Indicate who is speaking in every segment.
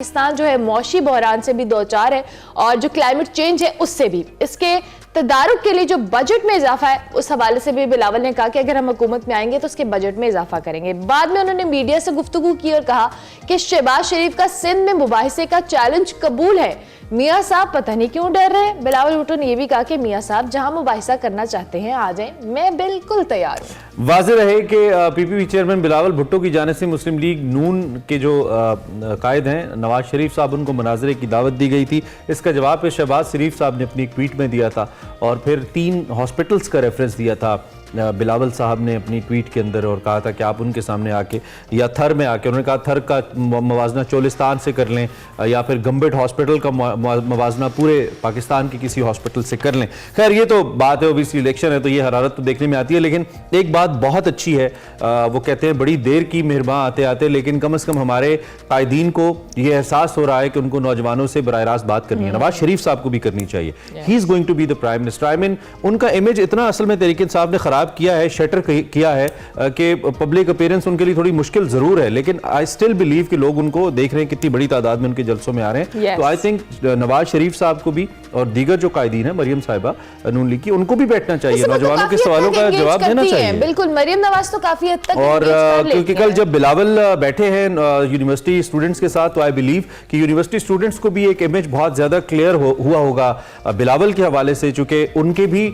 Speaker 1: पाकिस्तान जो है मौशी बहरान से भी दो चार है और जो क्लाइमेट चेंज है उससे भी। इसके तदारुक के लिए जो बजट में इजाफा है उस हवाले से भी बिलावल ने कहा कि अगर हम हुकूमत में आएंगे तो उसके बजट में इजाफा करेंगे। बाद में उन्होंने मीडिया से गुफ्तगू की और कहा कि शहबाज शरीफ का सिंध में मुबाहिसे का चैलेंज कबूल है। मियां साहब पता नहीं क्यों डर रहे हैं। बिलावल भुट्टो ने यह भी कहा कि मियां साहब जहां मुबाहिसा करना चाहते हैं आ जाएं, मैं बिल्कुल तैयार हूं।
Speaker 2: वाज़ेह रहे कि पीपीपी चेयरमैन बिलावल भुट्टो की जानिब से मुस्लिम लीग नून के जो कायद हैं नवाज शरीफ साहब, उनको मुनाजरे की दावत दी गई थी। इसका जवाब पे शहबाज शरीफ साहब ने अपनी एक ट्वीट में दिया था और फिर 3 हॉस्पिटल्स का रेफरेंस दिया था बिलावल साहब ने अपनी ट्वीट के अंदर और कहा था कि आप उनके सामने आके या थर में आके, उन्होंने कहा थर का मवाजना चोलिस्तान से कर लें या फिर गंबेट हॉस्पिटल का मवाजना पूरे पाकिस्तान के किसी हॉस्पिटल से कर लें। खैर ये तो बात है, ओबियसली इलेक्शन है तो ये हरारत तो देखने में आती है, लेकिन एक बात बहुत अच्छी है, वो कहते हैं बड़ी देर की मेहरबान आते आते, लेकिन कम से कम हमारे कायदीन को ये एहसास हो रहा है कि उनको नौजवानों से बराह रास्त बात करनी है। नवाज शरीफ साहब को भी करनी चाहिए। He is going to be the prime minister. I mean उनका इमेज इतना असल में तहरीक इंसाफ ने किया है, शटर किया है कि पब्लिक अपीयरेंस उनके लिए थोड़ी मुश्किल जरूर है, लेकिन आई स्टिल बिलीव कि लोग उनको देख रहे हैं, कितनी बड़ी तादाद में उनके जलसों में आ रहे हैं। तो आई थिंक नवाज शरीफ साहब को भी और दीगर जो कायदीन है, मरियम साहिबा नून लीग की, उनको भी बैठना चाहिए, नौजवानों के सवालों का जवाब देना चाहिए।
Speaker 1: बिल्कुल, मरियम नवाज तो काफी हद तक
Speaker 2: और क्योंकि कल जब बिलावल बैठे हैं यूनिवर्सिटी स्टूडेंट्स के साथ, तो आई बिलीव कि यूनिवर्सिटी स्टूडेंट्स को भी एक इमेज बहुत ज्यादा क्लियर हुआ होगा बिलावल के हवाले से, चूंकि उनके भी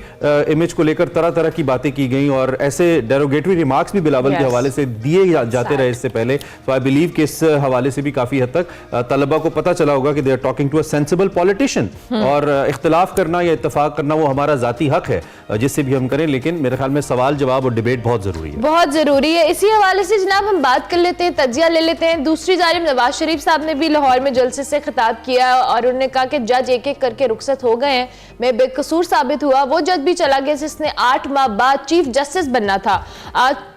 Speaker 2: इमेज को लेकर तरह तरह की बातें की गई और ऐसे डेरोगेटरी रिमार्क्स भी बिलावल के हवाले से दिए जाते रहे इससे पहले। तो आई बिलीव कि इस हवाले से भी काफी हद तक तलबा को पता चला होगा कि they are talking to a sensible politician. और इख्तिलाफ करना या इत्तेफाक करना वो हमारा जाती हक है, जिससे भी हम करें, लेकिन मेरे ख्याल में सवाल जवाब और डिबेट बहुत जरूरी है,
Speaker 1: बहुत जरूरी है। इसी हवाले से जनाब हम बात कर लेते हैं, तजिया ले लेते हैं। दूसरी जानिब नवाज शरीफ साहब ने भी लाहौर में जलसे से खिताब किया और उन्होंने कहा कि जज एक एक करके रुखसत हो गए हैं, मैं बेकसूर साबित हुआ। वो जज भी चला गया जिसने 8 माह बाद चीफ जस्टिस बनना था,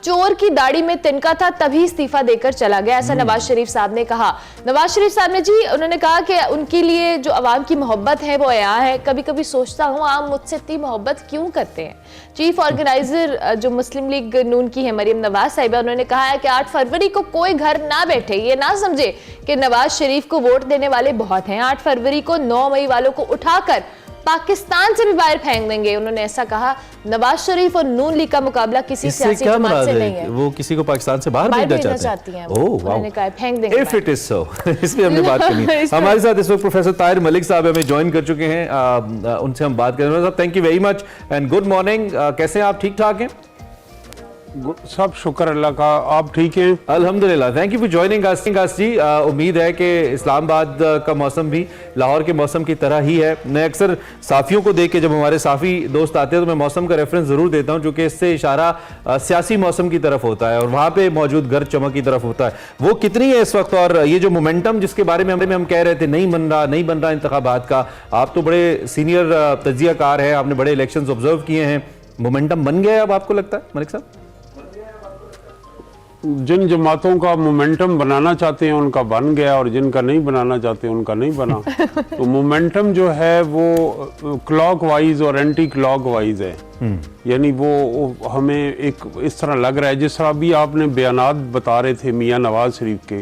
Speaker 1: चोर की दाढ़ी में तिनका था, तभी इस्तीफा देकर चला गया, ऐसा नवाज शरीफ साहब ने कहा। नवाज शरीफ साहब ने जी उन्होंने कहा कि उनके लिए जो अवाम की मोहब्बत है वो यहाँ है। कभी कभी सोचता हूँ आम मुझसे इतनी मोहब्बत क्यों करते हैं। चीफ ऑर्गेनाइजर जो मुस्लिम लीग नून की है मरियम नवाज साहिबा, उन्होंने कहा है कि 8 फरवरी को कोई घर ना बैठे, ये ना समझे कि नवाज शरीफ को वोट देने वाले बहुत हैं। 8 फरवरी को 9 मई वालों को उठाकर पाकिस्तान से भी बाहर फेंक देंगे, उन्होंने ऐसा कहा। नवाज शरीफ और नून लीग का मुकाबला किसी सियासी जमात से नहीं है।
Speaker 2: वो किसी को पाकिस्तान से बाहर भेजना चाहती हैं।
Speaker 1: उन्होंने कहा फेंक देंगे।
Speaker 2: If it is so, इस पे हमने बात करनी है। हमारे साथ इस वक्त प्रोफेसर ताहिर मलिक साहब हमें ज्वाइन कर चुके हैं, उनसे हम बात करेंगे। साहब thank you very much and good morning. कैसे हैं आप? ठीक ठाक हैं?
Speaker 3: सब शुक्र अल्लाह का, आप ठीक हैं?
Speaker 2: अल्हम्दुलिल्लाह। Thank you for joining us जी। उम्मीद है कि इस्लामाबाद का मौसम भी लाहौर के मौसम की तरह ही है। मैं अक्सर साफ़ियों को देख के, जब हमारे साफ़ी दोस्त आते हैं तो मैं मौसम का रेफरेंस ज़रूर देता हूँ, क्योंकि इससे इशारा सियासी मौसम की तरफ होता है और वहाँ पे मौजूद गर्द चमक की तरफ होता है। वो कितनी है इस वक्त, और ये जो मोमेंटम जिसके बारे में हम कह रहे थे नहीं बन रहा इंतखाबात का, आप तो बड़े सीनियर तज्जियाकार हैं, आपने बड़े इलेक्शंस ऑब्जर्व किए हैं, मोमेंटम बन गया है अब आपको लगता है मलिक साहब?
Speaker 3: जिन जमातों का मोमेंटम बनाना चाहते हैं उनका बन गया और जिनका नहीं बनाना चाहते उनका नहीं बना। तो मोमेंटम जो है वो क्लॉक वाइज और एंटी क्लॉक वाइज है, यानी वो हमें एक इस तरह लग रहा है जिस तरह भी आपने बयानात बता रहे थे मियां नवाज शरीफ के,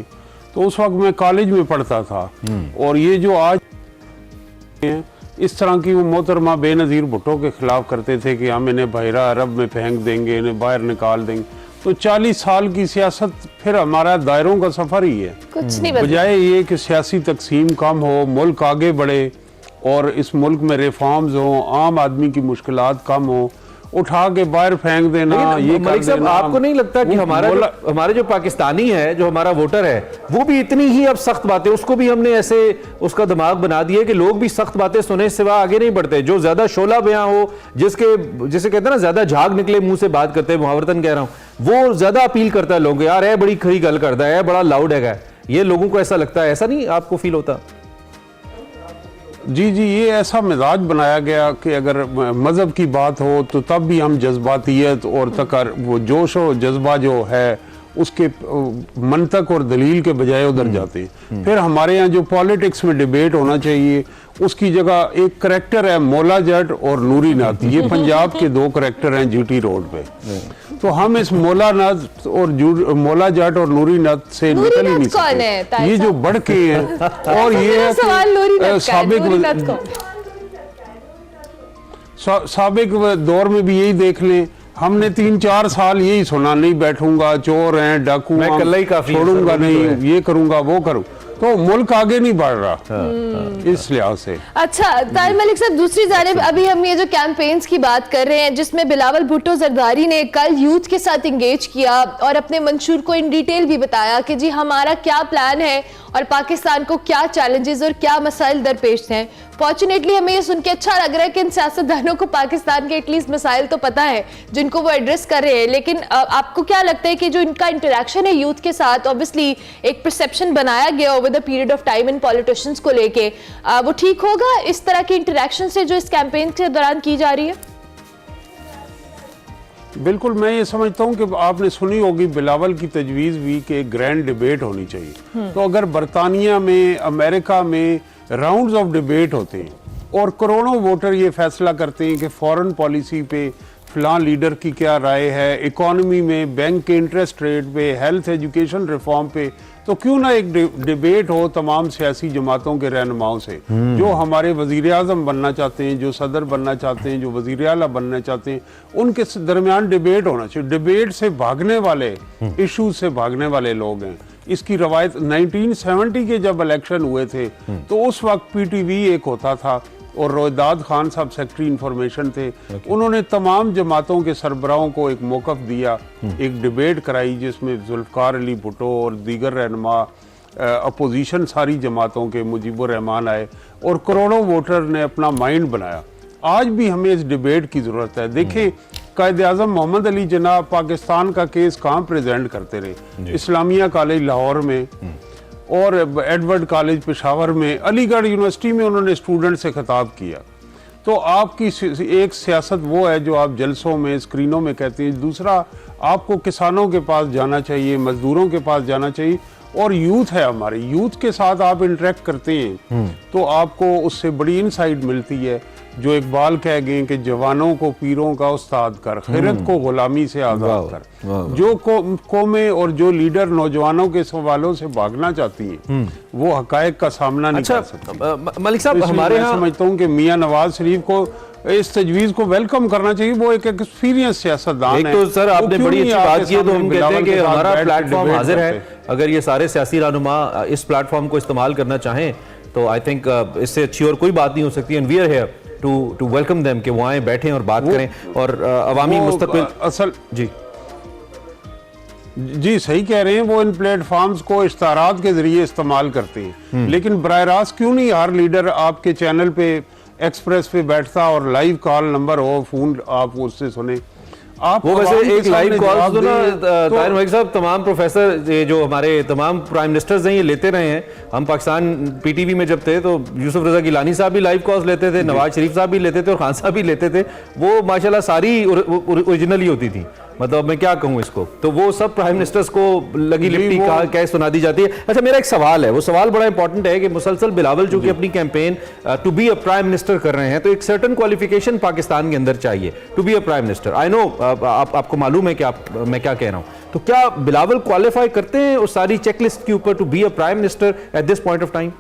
Speaker 3: तो उस वक्त मैं कॉलेज में पढ़ता था और ये जो आज इस तरह की वो मोहतरमा बेनज़ीर भुट्टो के खिलाफ करते थे कि हम इन्हें बहरा अरब में फेंक देंगे, इन्हें बाहर निकाल देंगे। तो 40 साल की सियासत फिर हमारा दायरों का सफर ही है,
Speaker 1: कुछ नहीं
Speaker 3: बजाय ये कि सियासी तकसीम कम हो, मुल्क आगे बढ़े और इस मुल्क में रिफॉर्म्स हो, आम आदमी की मुश्किलात कम हो, उठा के बाहर फेंक देना। ये
Speaker 2: मलिक साहब आपको नहीं लगता कि हमारे जो पाकिस्तानी है, जो हमारा वोटर है, वो भी इतनी ही अब सख्त बातें, उसको भी हमने ऐसे उसका दिमाग बना दिया कि लोग भी सख्त बातें सुने सिवा आगे नहीं बढ़ते। जो ज्यादा शोला बयां हो, जिसे कहते हैं ना ज्यादा झाग निकले मुंह से बात करते हैं, मुहावरतन कह रहा हूं, वो ज्यादा अपील करता है लोगों को, यार है बड़ी खरी गल करता है, बड़ा लाउड है, ये लोगों को ऐसा लगता है। ऐसा नहीं आपको फील होता?
Speaker 3: जी, ये ऐसा मिजाज बनाया गया कि अगर मज़हब की बात हो तो तब भी हम जज्बातियत और वो जोश और जज्बा जो है उसके मंतक और दलील के बजाय उधर जाते हैं। फिर हमारे यहाँ जो पॉलिटिक्स में डिबेट होना चाहिए उसकी जगह एक करैक्टर है मौला जट और नूरी नाती, ये पंजाब के 2 करैक्टर हैं जीटी रोड पे। तो हम इस मोला नत और मोला जट और नूरी नत से
Speaker 1: नूरी
Speaker 3: निकल ही
Speaker 1: नत
Speaker 3: नहीं
Speaker 1: कौन है,
Speaker 3: सकते।
Speaker 1: ताई
Speaker 3: ये जो
Speaker 1: साहब?
Speaker 3: बढ़ के हैं और ये
Speaker 1: मेरा
Speaker 3: है
Speaker 1: सवाल नूरी नत का है,
Speaker 3: साबिक
Speaker 1: नूरी नत कौन?
Speaker 3: साबिक दौर में भी यही देख लें, हमने 3-4 साल यही सुना, नहीं बैठूंगा, चोर हैं, डाकू,
Speaker 2: मैं कल्ला ही काफी हूं,
Speaker 3: छोड़ूंगा
Speaker 2: सर, वो भी
Speaker 3: नहीं,
Speaker 2: तो है।
Speaker 3: ये करूंगा वो करूं, तो मुल्क आगे नहीं बढ़ रहा इस लिहाज से।
Speaker 1: अच्छा ताहिर मलिक साहब, दूसरी जानिब अभी हम ये जो कैंपेन्स की बात कर रहे हैं जिसमें बिलावल भुट्टो जरदारी ने कल यूथ के साथ इंगेज किया और अपने मंशूर को इन डिटेल भी बताया कि जी हमारा क्या प्लान है और पाकिस्तान को क्या चैलेंजेस और क्या मसाइल दरपेश हैं। फॉर्चुनेटली हमें ये सुन के अच्छा लग रहा है कि इन सियासतदानों को पाकिस्तान के एटलीस्ट मसाइल तो पता है जिनको वो एड्रेस कर रहे हैं, लेकिन आपको क्या लगता है कि जो इनका इंटरेक्शन है यूथ के साथ, ऑब्वियसली एक परसेप्शन बनाया गया over the period of time in politicians को लेके, वो ठीक होगा इस तरह की इंटरेक्शन से जो इस कैंपेन के दौरान की जा रही है?
Speaker 3: बिल्कुल, मैं ये समझता हूँ कि आपने सुनी होगी बिलावल की तजवीज़ भी कि एक ग्रैंड डिबेट होनी चाहिए। तो अगर बरतानिया में, अमेरिका में राउंड्स ऑफ डिबेट होते हैं और करोड़ों वोटर ये फैसला करते हैं कि फॉरेन पॉलिसी पे फलां लीडर की क्या राय है, इकॉनमी में, बैंक के इंटरेस्ट रेट पे, हेल्थ एजुकेशन रिफॉर्म पे, तो क्यों ना एक डिबेट हो तमाम सियासी जमातों के रहनुमाओं से, जो हमारे वजीर आज़म बनना चाहते हैं, जो सदर बनना चाहते हैं, जो वजीर आला बनना चाहते हैं, उनके दरमियान डिबेट होना चाहिए। डिबेट से भागने वाले, इशूज से भागने वाले लोग हैं। इसकी रवायत 1970 के जब इलेक्शन हुए थे तो उस वक्त पीटीवी एक होता था और रोहिदाद खान साहब सेक्रेटरी इंफॉर्मेशन थे। उन्होंने तमाम जमातों के सरबराहों को एक मौक़िफ़ दिया, एक डिबेट कराई जिसमें जुल्फ़िकार अली भुट्टो और दीगर रहनुमा अपोजिशन सारी जमातों के, मुजीबुर रहमान आए और करोड़ों वोटर ने अपना माइंड बनाया। आज भी हमें इस डिबेट की ज़रूरत है। देखें, कायद आज़म मोहम्मद अली जिन्ना पाकिस्तान का केस कहाँ प्रेजेंट करते रहे, इस्लामिया कॉलेज लाहौर में और एडवर्ड कॉलेज पेशावर में, अलीगढ़ यूनिवर्सिटी में उन्होंने स्टूडेंट से खिताब किया। तो आपकी एक सियासत वो है जो आप जलसों में, स्क्रीनों में कहते हैं, दूसरा आपको किसानों के पास जाना चाहिए, मजदूरों के पास जाना चाहिए, और यूथ है हमारे, यूथ के साथ आप इंटरेक्ट करते हैं तो आपको उससे बड़ी इनसाइट मिलती है। जो इकबाल कह गए कि जवानों को पीरों का उस्ताद कर, खिरत को गुलामी से आजाद कर। जो कौमें और जो लीडर नौजवानों के सवालों से भागना चाहती हैं वो हकायक का सामना नहीं कर सकती।
Speaker 2: मलिक साहब, हमारे यहाँ
Speaker 3: समझता हूँ कि मियां नवाज शरीफ को इस तजवीज़ को वेलकम करना चाहिए। वो एक एक्सपीरियंस सियासतदान
Speaker 2: एक
Speaker 3: है।
Speaker 2: तो सर आपने बड़ी अच्छी बात की है, तो हम कहते हैं कि हमारा प्लेटफॉर्म हाजिर है।
Speaker 3: है।
Speaker 2: अगर ये सारे सियासी रहनुमा इस प्लेटफॉर्म को इस्तेमाल करना चाहें तो आई थिंक इससे अच्छी और कोई बात नहीं हो सकती। And we are here to welcome them कि वो आए, बैठें और बात करें और अवामी मुस्तकबिल।
Speaker 3: असल
Speaker 2: जी
Speaker 3: सही कह रहे हैं, वो इन प्लेटफॉर्म्स को इश्तारात के जरिए इस्तेमाल करते हैं, लेकिन बराह रास्त क्यों नहीं हर लीडर आपके चैनल पे, एक्सप्रेस पे बैठता और लाइव कॉल नंबर हो, फोन आप उससे सुने। आप
Speaker 2: वो वैसे एक लाइव कॉल तो ना ताहिर मलिक साहब, तमाम प्रोफेसर ये जो हमारे तमाम प्राइम मिनिस्टर्स हैं ये लेते रहे हैं। हम पाकिस्तान पीटीवी में जब थे तो यूसुफ रजा गिलानी साहब भी लाइव कॉल्स लेते थे, नवाज शरीफ साहब भी लेते थे और खान साहब भी लेते थे। वो माशाल्लाह सारी ओरिजिनल ही होती थी, मतलब मैं क्या कहूँ इसको, तो वो सब प्राइम मिनिस्टर्स को लगी लिपटी कह सुना दी जाती है। अच्छा, मेरा एक सवाल है, वो सवाल बड़ा इंपॉर्टेंट है कि मुसलसल बिलावल जो कि अपनी campaign to be a prime minister कर रहे हैं, तो एक सर्टेन क्वालिफिकेशन पाकिस्तान के अंदर चाहिए to be a prime minister. I know आपको मालूम है कि मैं क्या कह रहा हूँ, तो क्या बिलावल क्वालिफाई करते हैं उस सारी चेकलिस्ट के ऊपर to be a prime minister at this point of time?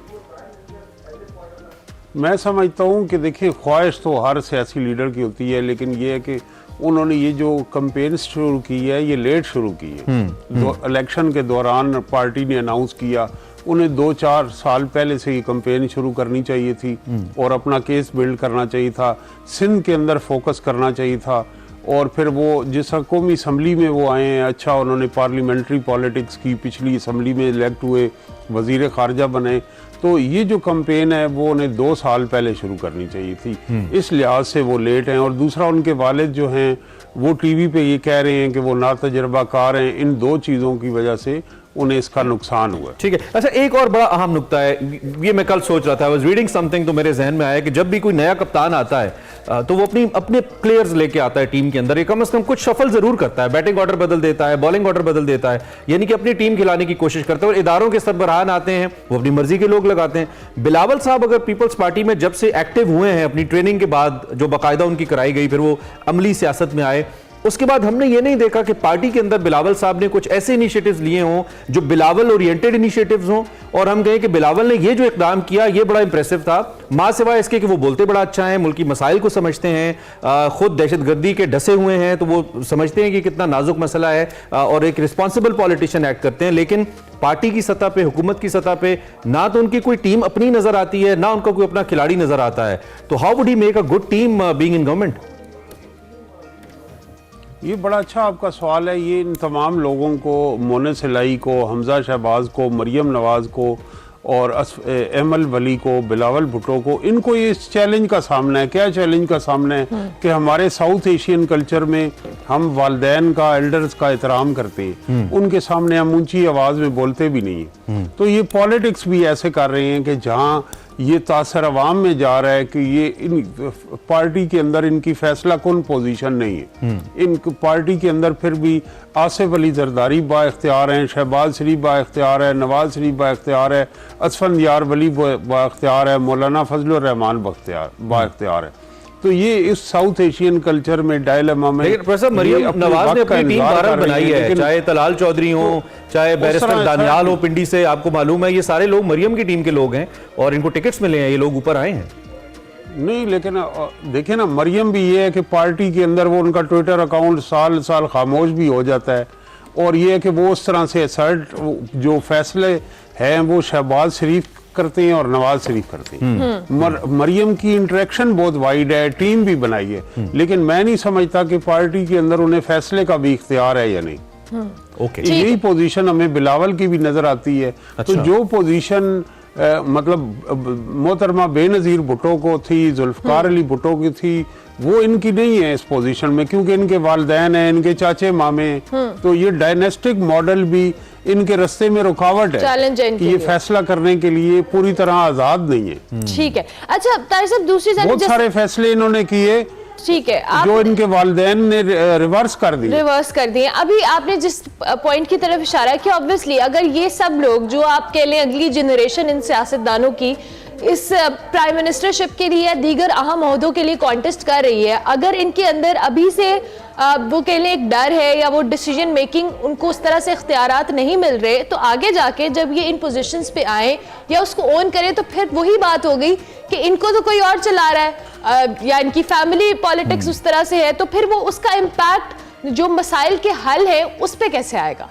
Speaker 3: मैं समझता हूँ कि देखिए, ख्वाहिश तो हर सियासी लीडर की होती है, लेकिन ये है कि उन्होंने ये जो कैंपेन शुरू की है ये लेट शुरू की है। जो इलेक्शन के दौरान पार्टी ने अनाउंस किया, उन्हें 2-4 साल पहले से ये कैंपेन शुरू करनी चाहिए थी और अपना केस बिल्ड करना चाहिए था, सिंध के अंदर फोकस करना चाहिए था। और फिर वो जिस कौमी असम्बली में वो आए हैं, अच्छा उन्होंने पार्लियामेंट्री पॉलिटिक्स की, पिछली असम्बली में इलेक्ट हुए, वजीर खारजा बने, तो ये जो कैंपेन है वो उन्हें 2 साल पहले शुरू करनी चाहिए थी। इस लिहाज से वो लेट हैं। और दूसरा, उनके वालिद जो हैं वो टीवी पे ये कह रहे हैं कि वो नातजुर्बाकार हैं। इन 2 चीज़ों की वजह से उन्हें इसका नुकसान हुआ।
Speaker 2: ठीक है। अच्छा, एक और बड़ा अहम नुकता है, ये मैं कल सोच रहा था, आई वाज रीडिंग समथिंग, तो मेरे जहन में आया कि जब भी कोई नया कप्तान आता है तो वो अपने प्लेयर्स लेके आता है टीम के अंदर, ये कम से कम कुछ शफल जरूर करता है, बैटिंग ऑर्डर बदल देता है, बॉलिंग ऑर्डर बदल देता है, यानी कि अपनी टीम खिलाने की कोशिश करता है। और इदारों के सरबराहान आते हैं, वो अपनी मर्जी के लोग लगाते हैं। बिलावल साहब अगर पीपल्स पार्टी में जब से एक्टिव हुए हैं, अपनी ट्रेनिंग के बाद जो बाकायदा उनकी कराई गई, फिर वो अमली सियासत में आए, उसके बाद हमने ये नहीं देखा कि पार्टी के अंदर बिलावल साहब ने कुछ ऐसे इनिशिएटिव्स लिए हों जो बिलावल ओरिएंटेड इनिशिएटिव्स हों, और हम कहें कि बिलावल ने ये जो इकदाम किया ये बड़ा इंप्रेसिव था, मां सिवाय इसके कि वो बोलते बड़ा अच्छा है, मुल्की मसाइल को समझते हैं, खुद दहशतगर्दी के डसे हुए हैं, तो वो समझते हैं कि कितना नाजुक मसला है और एक रिस्पॉन्सिबल पॉलिटिशियन एक्ट करते हैं। लेकिन पार्टी की सतह पे, हुकूमत की सतह पे ना तो उनकी कोई टीम अपनी नजर आती है, ना उनका कोई अपना खिलाड़ी नजर आता है। तो how would he make a good team being in government?
Speaker 3: ये बड़ा अच्छा आपका सवाल है। ये इन तमाम लोगों को, मोनिस इलाही को, हमजा शहबाज को, मरियम नवाज को और एमल वली को, बिलावल भुट्टो को, इनको ये इस चैलेंज का सामना है। क्या चैलेंज का सामना है कि हमारे साउथ एशियन कल्चर में हम वालदैन का, एल्डर्स का एहतराम करते हैं, उनके सामने हम ऊंची आवाज में बोलते भी नहीं है। तो ये पॉलिटिक्स भी ऐसे कर रहे हैं कि जहां ये तासर अवाम में जा रहा है कि ये इन पार्टी के अंदर इनकी फैसला कुन पोजीशन नहीं है। इन पार्टी के अंदर फिर भी आसिफ अली जरदारी बाइख्तियार हैं, शहबाज शरीफ बाइख्तियार है, नवाज शरीफ बाइख्तियार है, असफंदियार वली बाइख्तियार है, मौलाना फजलुर रहमान बाइख्तियार है। तो ये इस साउथ एशियन कल्चर में डायलेमा में,
Speaker 2: लेकिन प्रोफेसर मरियम नवाज ने अपनी टीम भारत बनाई है, चाहे तलाल चौधरी हो, चाहे बैरिस्टर दानियाल हो पिंडी से, आपको मालूम है ये सारे लोग मरियम की टीम के लोग हैं और इनको टिकट्स मिले हैं, ये लोग ऊपर आए हैं।
Speaker 3: नहीं, लेकिन देखिए ना, मरियम भी ये है कि पार्टी के अंदर वो उनका ट्विटर अकाउंट साल साल खामोश भी हो जाता है, और ये है कि वो उस तरह से असर्ट जो फैसले हैं वो शहबाज शरीफ करते हैं और नवाज शरीफ करते हैं। मरियम की इंटरेक्शन बहुत वाइड है, टीम भी बनाई है, लेकिन मैं नहीं समझता कि पार्टी के अंदर उन्हें फैसले का भी इख्तियार है या नहीं। यही पोजीशन हमें बिलावल की भी नजर आती है। तो जो पोजीशन मतलब मोहतरमा बेनजीर भुट्टो को थी, जुल्फकार अली भुट्टो की थी, वो इनकी नहीं है इस पोजीशन में, क्योंकि इनके वालिदैन हैं, इनके चाचे मामे। तो ये डायनेस्टिक मॉडल भी इनके रास्ते में रुकावट है कि ये फैसला करने के लिए पूरी तरह आजाद नहीं है।
Speaker 1: ठीक है। अच्छा तारिक साहब, दूसरी
Speaker 3: बहुत सारे फैसले इन्होंने किए,
Speaker 1: ठीक है,
Speaker 3: जो इनके वालिदैन ने रिवर्स कर दिए।
Speaker 1: अभी आपने जिस पॉइंट की तरफ इशारा किया, ऑब्वियसली अगर ये सब लोग जो आप कह लें अगली जनरेशन इन सियासतदानों की इस प्राइम मिनिस्टरशिप के लिए या दीगर अहम ओहदों के लिए कॉन्टेस्ट कर रही है, अगर इनके अंदर अभी से वो कह लें एक डर है या वो डिसीजन मेकिंग उनको उस तरह से इख्तियारात नहीं मिल रहे, तो आगे जाके जब ये इन पोजीशंस पे आए या उसको ओन करें तो फिर वही बात हो गई कि इनको तो कोई और चला रहा है या इनकी फैमिली पॉलिटिक्स उस तरह से है, तो फिर वो उसका इम्पैक्ट जो मसाइल के हल है उस पर कैसे आएगा?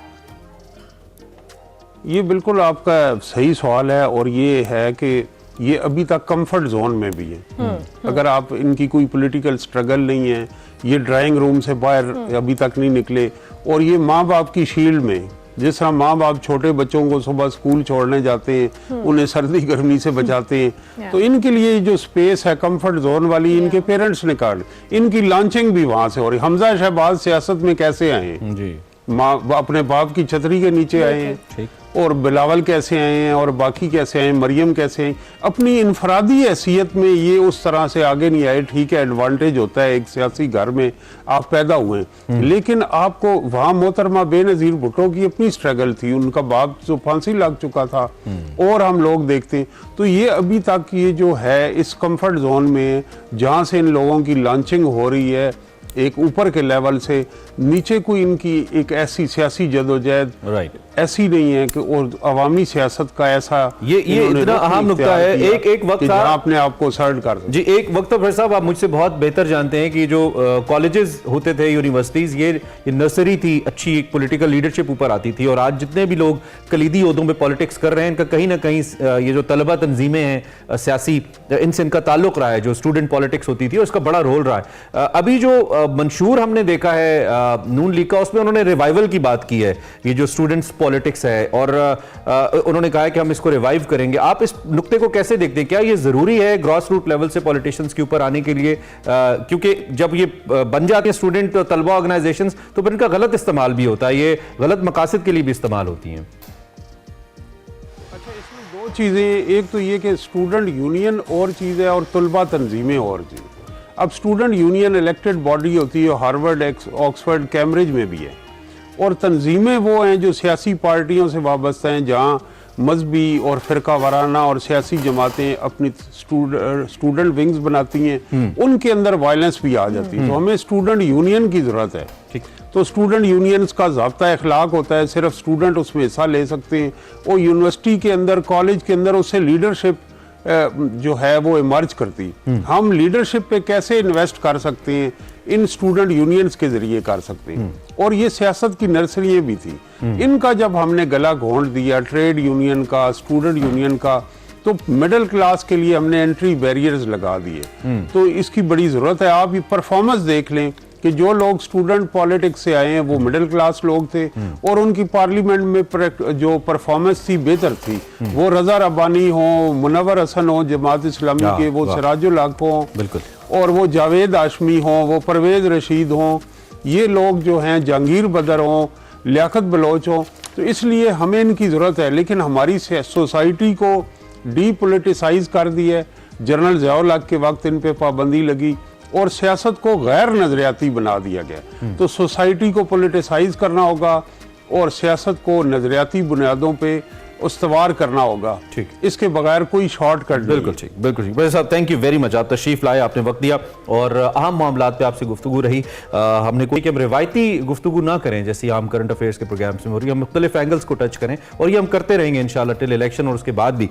Speaker 3: ये बिल्कुल आपका सही सवाल है, और ये है कि ये अभी तक कंफर्ट जोन में भी है। अगर आप इनकी कोई पॉलिटिकल स्ट्रगल नहीं है, ये ड्राइंग रूम से बाहर अभी तक नहीं निकले, और ये माँ बाप की शील्ड में, जिस तरह माँ बाप छोटे बच्चों को सुबह स्कूल छोड़ने जाते हैं, उन्हें सर्दी गर्मी से बचाते हैं, तो इनके लिए जो स्पेस है कंफर्ट जोन वाली, इनके पेरेंट्स ने काट, इनकी लॉन्चिंग भी वहां से हो रही। हमजा शहबाज सियासत में कैसे आए हैं जी, माँ अपने बाप की छतरी के नीचे आए हैं, और बिलावल कैसे आए हैं और बाकी कैसे आए, मरियम कैसे आए, अपनी इनफरादी हैसियत में ये उस तरह से आगे नहीं आए। ठीक है, एडवांटेज होता है, एक सियासी घर में आप पैदा हुए, लेकिन आपको वहाँ मोहतरमा बेनजीर भुट्टो की अपनी स्ट्रगल थी, उनका बाप जो फांसी लग चुका था, और हम लोग देखते हैं। तो ये अभी तक ये जो है इस कंफर्ट जोन में, जहाँ से इन लोगों की लॉन्चिंग हो रही है एक ऊपर के लेवल से, नीचे कोई इनकी एक ऐसी सियासी जदोजहद ऐसी नहीं है कि और अवामी सियासत का ऐसा
Speaker 2: ये इतना अहम नुकता है। एक वक्त था
Speaker 3: अपने आप को सर्ट कर
Speaker 2: जी, एक वक्त तो फिर साहब आप मुझसे बहुत बेहतर जानते हैं कि जो कॉलेजेस होते थे, यूनिवर्सिटीज, ये नर्सरी थी, अच्छी एक पॉलिटिकल लीडरशिप ऊपर आती थी, और आज जितने भी लोग कलीदी ओहदों पे पॉलिटिक्स कर रहे हैं, इनका कहीं ना कहीं ये जो तलबा तंजीमें हैं सियासी, इनसे इनका ताल्लुक रहा है, जो स्टूडेंट पॉलिटिक्स होती थी, उसका बड़ा रोल रहा है। अभी जो मंशूर हमने देखा है नून लीग का, उसमें उन्होंने रिवाइवल की बात की है, ये जो स्टूडेंट्स पॉलिटिक्स है, और उन्होंने कहा है कि हम इसको रिवाइव करेंगे। आप इस नुक्ते को कैसे देखते हैं? क्या ये जरूरी है ग्रॉस रूट लेवल से पॉलिटिशियंस के ऊपर आने के लिए? क्योंकि जब ये बन जाते हैं स्टूडेंट तलबा ऑर्गेनाइजेशंस, तो फिर इनका गलत इस्तेमाल भी होता है, ये गलत मकासद के लिए भी इस्तेमाल होती हैं।
Speaker 3: अच्छा, इसमें दो चीजें, एक तो ये कि स्टूडेंट यूनियन और चीज है और तलबा तंजीमें और चीज। अब स्टूडेंट यूनियन इलेक्टेड बॉडी होती है, हार्वर्ड, ऑक्सफोर्ड, कैम्ब्रिज में भी है, और तंजीमें वो हैं जो सियासी पार्टियों से वाबस्ता हैं, जहाँ मजहबी और फिरका वाराना और सियासी जमातें अपनी स्टूडेंट विंग्स बनाती हैं, उनके अंदर वायलेंस भी आ जाती है। तो हमें स्टूडेंट यूनियन की ज़रूरत है।
Speaker 2: ठीक।
Speaker 3: तो स्टूडेंट यूनियंस का ज़ाब्ता अखलाक होता है, सिर्फ स्टूडेंट उसमें हिस्सा ले सकते हैं। और यूनिवर्सिटी के अंदर, कॉलेज के अंदर उससे लीडरशिप जो है वो इमर्ज करती। हम लीडरशिप पे कैसे इन्वेस्ट कर सकते हैं, इन स्टूडेंट यूनियंस के जरिए कर सकते हैं। और ये सियासत की नर्सरियाँ भी थी, इनका जब हमने गला घोंट दिया, ट्रेड यूनियन का, स्टूडेंट यूनियन का, तो मिडिल क्लास के लिए हमने एंट्री बैरियर्स लगा दिए। तो इसकी बड़ी ज़रूरत है। आप ये परफॉर्मेंस देख लें कि जो लोग स्टूडेंट पॉलिटिक्स से आए हैं वो मिडिल क्लास लोग थे, और उनकी पार्लियामेंट में जो परफॉर्मेंस थी बेहतर थी। वो रजा रब्बानी हो, मुनव्वर हसन हो जमात इस्लामी के, वो सिराजुल हक हो,
Speaker 2: बिल्कुल,
Speaker 3: और वो जावेद आशमी हो, वो परवेज रशीद हो, ये लोग जो हैं जहांगीर बदर हो, लियाकत बलोच हो। तो इसलिए हमें इनकी ज़रूरत है। लेकिन हमारी सोसाइटी को डीपोलिटिसाइज कर दिया है। जनरल ज़ियाउल हक के वक्त इन पे पाबंदी लगी और सियासत को गैर नजरियाती बना दिया गया। तो सोसाइटी को पोलिटिसाइज करना होगा और सियासत को नजरियाती बुनियादों पे उस्तवार करना होगा।
Speaker 2: ठीक।
Speaker 3: इसके बगैर कोई शॉर्टकट नहीं।
Speaker 2: बिल्कुल ठीक, बिल्कुल ठीक। भाई साहब, थैंक यू वेरी मच, आप तशरीफ लाए, आपने वक्त दिया और अहम मामलात पे आपसे गुफ्तगू रही। हमने कोई कि हम रिवायती गुफ्तगू ना करें जैसी आम करंट अफेयर्स के प्रोग्राम्स में हो रही है, हम मुख्तलिफ एंगल्स को टच करें और ये हम करते रहेंगे इंशाल्लाह टिल इलेक्शन और उसके बाद भी।